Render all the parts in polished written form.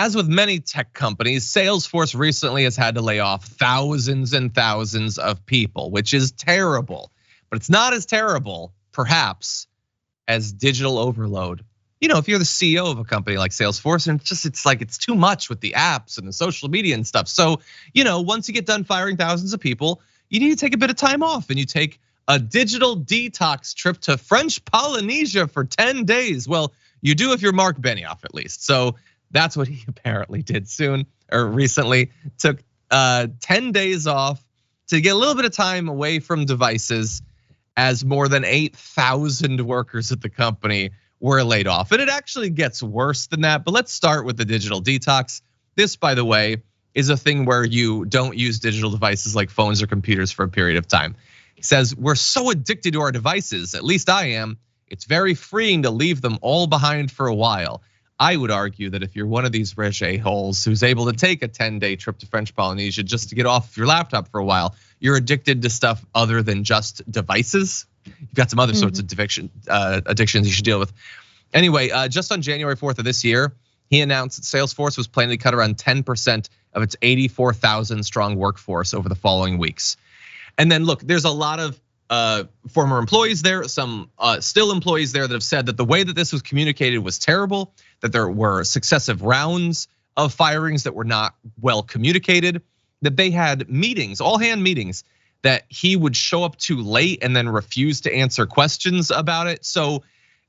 as with many tech companies, Salesforce recently has had to lay off thousands and thousands of people, which is terrible. But it's not as terrible, perhaps, as digital overload. If you're the CEO of a company like Salesforce, and it's too much with the apps and the social media and stuff. So, once you get done firing thousands of people, you need to take a bit of time off, and you take a digital detox trip to French Polynesia for 10 days. Well, you do if you're Marc Benioff, at least. So that's what he apparently did recently. Took 10 days off to get a little bit of time away from devices, as more than 8,000 workers at the company were laid off. And it actually gets worse than that, but let's start with the digital detox. This, by the way, is a thing where you don't use digital devices like phones or computers for a period of time. He says, we're so addicted to our devices, at least I am, it's very freeing to leave them all behind for a while. I would argue that if you're one of these rich a-holes who's able to take a 10-day trip to French Polynesia just to get off your laptop for a while, you're addicted to stuff other than just devices. You've got some other sorts of addictions you should deal with. Anyway, just on January 4th of this year, he announced that Salesforce was planning to cut around 10% of its 84,000 strong workforce over the following weeks. And then look, there's a lot of former employees there, some still employees there that have said that the way that this was communicated was terrible, that there were successive rounds of firings that were not well communicated, that they had meetings, all hand meetings, that he would show up too late and then refuse to answer questions about it. So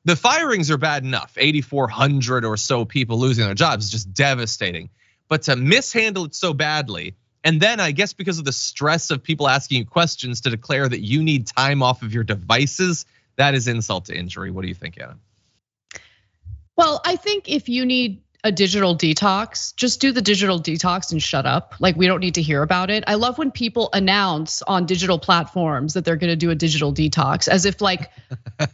the firings are bad enough. 8,400 or so people losing their jobs is just devastating. But to mishandle it so badly, and then I guess because of the stress of people asking you questions, to declare that you need time off of your devices, that is insult to injury. What do you think, Ana? Well, I think if you need a digital detox, just do the digital detox and shut up. Like, we don't need to hear about it. I love when people announce on digital platforms that they're gonna do a digital detox, as if like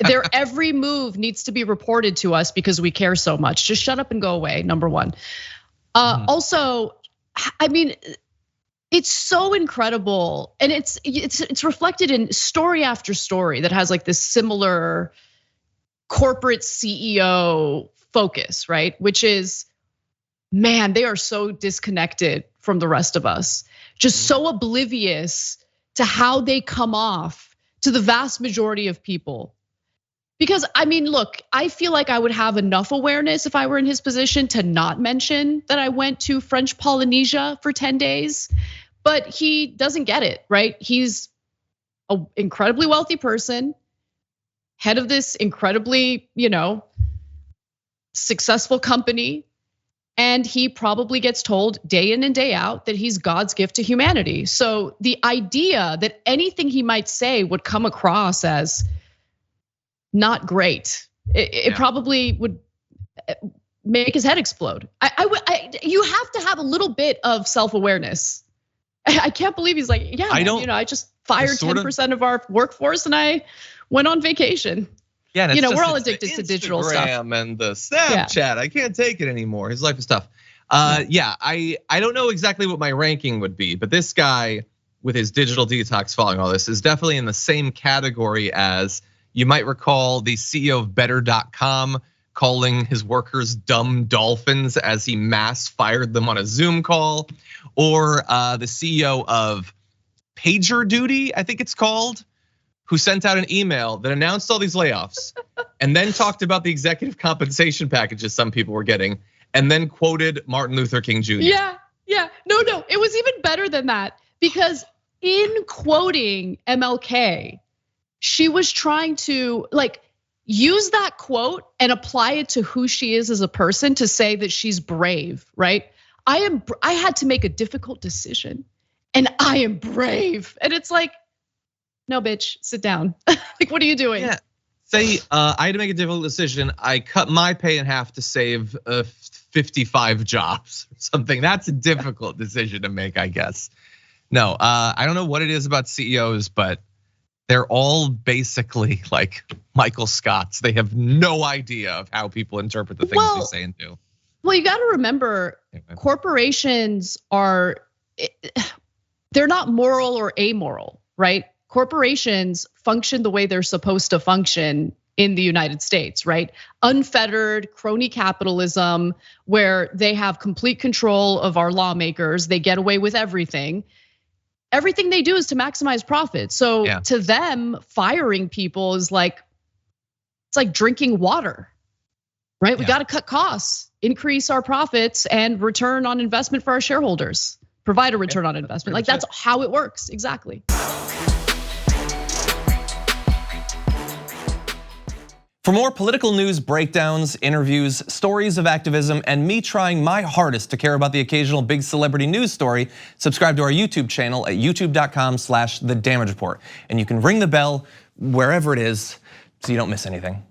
their every move needs to be reported to us because we care so much. Just shut up and go away, number one. Also, I mean, it's so incredible, and it's reflected in story after story that has like this similar corporate CEO focus, right? Which is, man, they are so disconnected from the rest of us, just so oblivious to how they come off to the vast majority of people. Because I mean, look, I feel like I would have enough awareness if I were in his position to not mention that I went to French Polynesia for 10 days, but he doesn't get it, right? He's an incredibly wealthy person, head of this incredibly, successful company, and he probably gets told day in and day out that he's God's gift to humanity. So the idea that anything he might say would come across as not great, it probably would make his head explode. You have to have a little bit of self-awareness. I can't believe he's like, yeah, I just fired 10% of our workforce and I went on vacation. Yeah, we're all addicted to digital stuff. And the Snapchat, I can't take it anymore. His life is tough. Yeah, I don't know exactly what my ranking would be, but this guy with his digital detox following all this is definitely in the same category as, you might recall, the CEO of Better.com calling his workers dumb dolphins as he mass fired them on a Zoom call, or the CEO of PagerDuty, I think it's called, who sent out an email that announced all these layoffs and then talked about the executive compensation packages some people were getting, and then quoted Martin Luther King Jr. Yeah. No, it was even better than that, because in quoting MLK, she was trying to like use that quote and apply it to who she is as a person, to say that she's brave, right? I had to make a difficult decision and I am brave. And it's like, no, bitch, sit down. Like, what are you doing? Yeah. Say, I had to make a difficult decision. I cut my pay in half to save 55 jobs or something. That's a difficult decision to make, I guess. No, I don't know what it is about CEOs, but they're all basically like Michael Scotts. They have no idea of how people interpret the things they say and do. Well, you got to remember, corporations they're not moral or amoral, right? Corporations function the way they're supposed to function in the United States, right? Unfettered crony capitalism where they have complete control of our lawmakers. They get away with everything. Everything they do is to maximize profit. So to them, firing people is like, it's like drinking water, right? We got to cut costs, increase our profits, and return on investment for our shareholders. Provide a return on investment. Like that's how it works, exactly. For more political news breakdowns, interviews, stories of activism, and me trying my hardest to care about the occasional big celebrity news story, subscribe to our YouTube channel at youtube.com/The Damage Report. And you can ring the bell wherever it is so you don't miss anything.